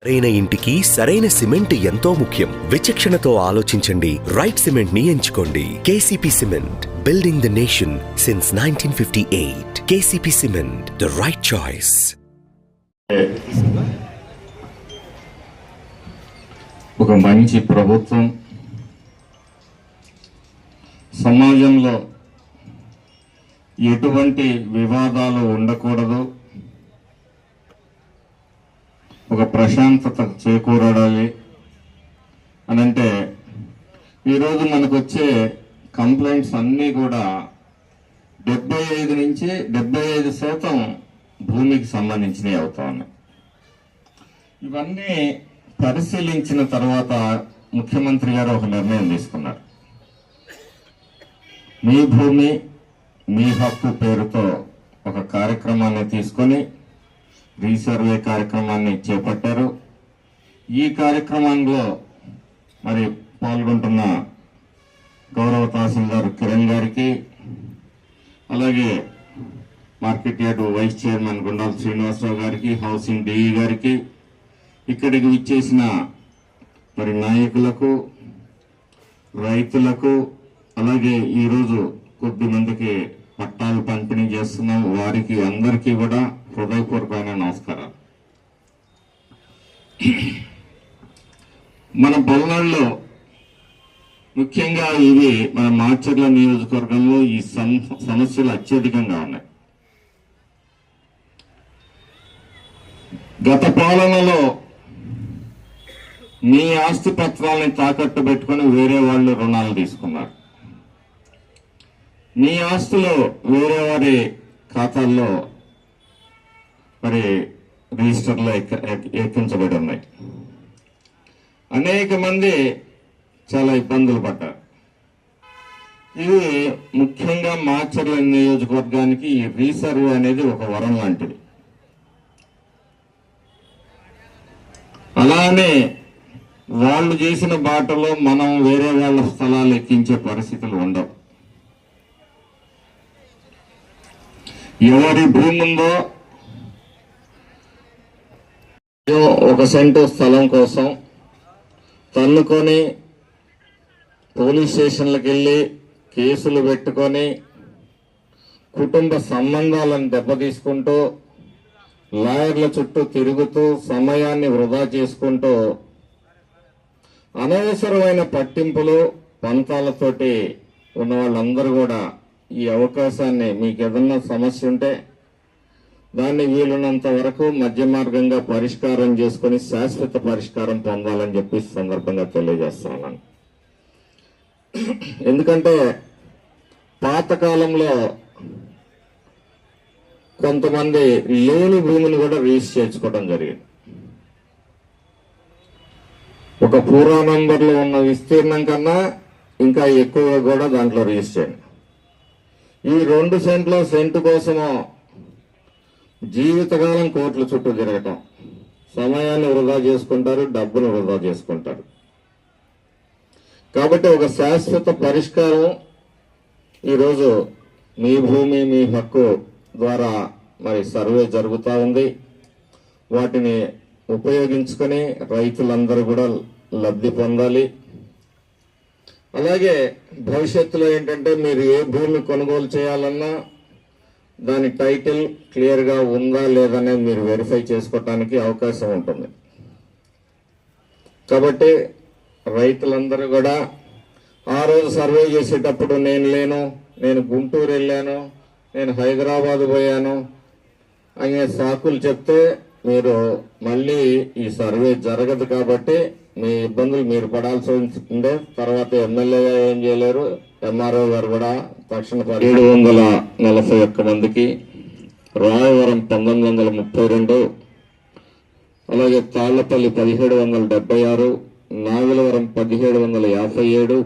సరైన ఇంటికి సరైన సిమెంట్ ఎంతో ముఖ్యం. విచక్షణతో ఆలోచించండి. రైట్ సిమెంట్ ని ఎంచుకోండి. KCP cement, building the nation since 1958. KCP cement, the right choice. ఒక మంచి ప్రభుత్వం సమాజంలో ఎటువంటి వివాదాలు ఉండకూడదు, ఒక ప్రశాంతత చేకూరాలి అని అంటే ఈరోజు మనకు వచ్చే కంప్లైంట్స్ అన్నీ కూడా 75 నుంచి 75% భూమికి సంబంధించినవి అవుతా ఉన్నాయి. ఇవన్నీ పరిశీలించిన తర్వాత ముఖ్యమంత్రి గారు ఒక నిర్ణయం తీసుకున్నారు. మీ భూమి మీ హక్కు పేరుతో ఒక కార్యక్రమాన్ని తీసుకొని రీసర్వే కార్యక్రమాన్ని చేపట్టారు. ఈ కార్యక్రమంలో మరి పాల్గొంటున్న గౌరవ తహసీల్దార్ కిరణ్ గారికి, అలాగే market yard vice chairman Gundala Srinivasarao గారికి, హౌసింగ్ డిఈ గారికి, ఇక్కడికి విచ్చేసిన మరి నాయకులకు, రైతులకు, అలాగే ఈరోజు కొద్ది మందికి పట్టాలు పంపిణీ చేస్తున్నాం, వారికి అందరికీ కూడా హృదయపూర్వకమైన నమస్కారాలు. మన పల్నాడులో ముఖ్యంగా ఇవి మన మాచర్ల నియోజకవర్గంలో ఈ సమస్యలు అత్యధికంగా ఉన్నాయి. గత పాలనలో మీ ఆస్తి పత్రాలని తాకట్టు పెట్టుకుని వేరే వాళ్ళు రుణాలు తీసుకున్నారు. మీ ఆస్తులు వేరే వారి ఖాతాల్లో మరి రిజిస్టర్లో ఎక్కించబడి ఉన్నాయి. అనేక మంది చాలా ఇబ్బందులు పడ్డారు. ఇది ముఖ్యంగా మాచర్ల నియోజకవర్గానికి ఈ రీసర్వే అనేది ఒక వరం లాంటిది. అలానే వాళ్ళు చేసిన బాటలో మనం వేరే వాళ్ళ స్థలాలు ఎక్కించే పరిస్థితులు ఉండవు. ఎవరి భూమి ఉందో ఒక సెంటు స్థలం కోసం తన్నుకొని పోలీస్ స్టేషన్లకు వెళ్ళి కేసులు పెట్టుకొని కుటుంబ సంబంధాలను దెబ్బతీసుకుంటూ లాయర్ల చుట్టూ తిరుగుతూ సమయాన్ని వృధా చేసుకుంటూ అనవసరమైన పట్టింపులు పంతాలతోటి ఉన్న వాళ్ళందరూ కూడా ఈ అవకాశాన్ని, మీకు ఏదన్నా సమస్య ఉంటే దాన్ని వీలున్నంత వరకు మధ్య మార్గంగా పరిష్కారం చేసుకొని శాశ్వత పరిష్కారం పొందాలని చెప్పి సందర్భంగా తెలియజేస్తున్నాను. ఎందుకంటే పాతకాలంలో కొంతమంది లేని భూమిని కూడా రిజిస్టర్ చేసుకోవడం జరిగింది. ఒక పూర్వ నంబర్లో ఉన్న విస్తీర్ణం కన్నా ఇంకా ఎక్కువగా కూడా దాంట్లో రిజిస్టర్ చేయండి. ఈ 2 సెంట్ల సెంటు కోసమో జీవితకాలం కోర్టుల చుట్టూ తిరగటం, సమయాన్ని వృధా చేసుకుంటారు, డబ్బును వృధా చేసుకుంటారు. కాబట్టి ఒక శాశ్వత పరిష్కారం ఈరోజు మీ భూమి మీ హక్కు ద్వారా మరి సర్వే జరుగుతూ ఉంది. వాటిని ఉపయోగించుకొని రైతులందరూ కూడా లబ్ధి పొందాలి. అలాగే భవిష్యత్తులో ఏంటంటే మీరు ఏ భూమి కొనుగోలు చేయాలన్నా దాని టైటిల్ క్లియర్గా ఉందా లేదనేది మీరు వెరిఫై చేసుకోవటానికి అవకాశం ఉంటుంది. కాబట్టి రైతులందరూ కూడా ఆ రోజు సర్వే చేసేటప్పుడు నేను గుంటూరు వెళ్ళాను, నేను హైదరాబాద్ పోయాను అనే సాకులు చెప్తే మీరు మళ్ళీ ఈ సర్వే జరగదు. కాబట్టి మీ ఇబ్బందులు మీరు పడాల్సి ఉండే. తర్వాత ఎమ్మెల్యే ఏం చేయలేరు, ఎంఆర్ఓ గారు కూడా తక్షణ 741 మందికి, రాయవరం 1932, అలాగే తాళ్లపల్లి 1776, నాగులవరం 1757,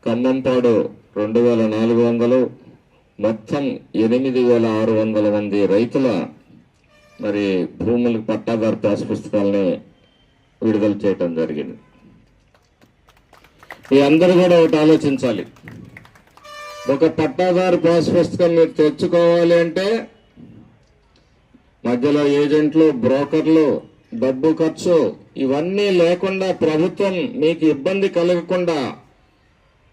ఖమ్మంపాడు 2400, మొత్తం 8600 మంది రైతుల మరి భూములకు పట్టాదారు పాస్ పుస్తకాలని విడుదల చేయటం జరిగింది. ఈ అందరూ కూడా ఒకటి ఆలోచించాలి. ఒక పట్టాదారు పాస్ పుస్తకం మీరు తెచ్చుకోవాలి అంటే మధ్యలో ఏజెంట్లు, బ్రోకర్లు డబ్బు ఖర్చు ఇవన్నీ లేకుండా ప్రభుత్వం మీకు ఇబ్బంది కలగకుండా,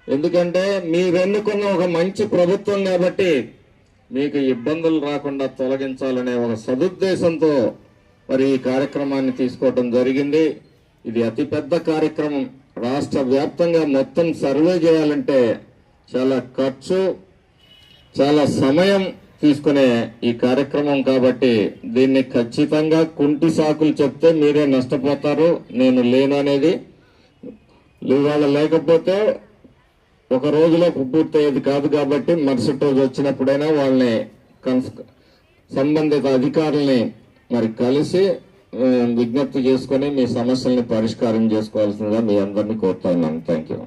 ఎందుకంటే మీరు ఎన్నుకున్న ఒక మంచి ప్రభుత్వం కాబట్టి మీకు ఇబ్బందులు రాకుండా తొలగించాలనే ఒక సదుద్దేశంతో మరి ఈ కార్యక్రమాన్ని తీసుకోవడం జరిగింది. ఇది అతిపెద్ద కార్యక్రమం. రాష్ట్ర వ్యాప్తంగా మొత్తం సర్వే చేయాలంటే చాలా ఖర్చు, చాలా సమయం తీసుకునే ఈ కార్యక్రమం కాబట్టి దీన్ని ఖచ్చితంగా కుంటి సాకులు చెప్తే మీరే నష్టపోతారు. నేను లేను అనేది ఇవాళ లేకపోతే ఒక రోజులో పూర్తయ్యేది కాదు కాబట్టి మరుసటి రోజు వచ్చినప్పుడైనా వాళ్ళని సంబంధిత అధికారుల్ని మరి కలిసి విజ్ఞప్తి చేసుకుని మీ సమస్యల్ని పరిష్కారం చేసుకోవాల్సిందిగా మీ అందరినీ కోరుతా ఉన్నాను. Thank you.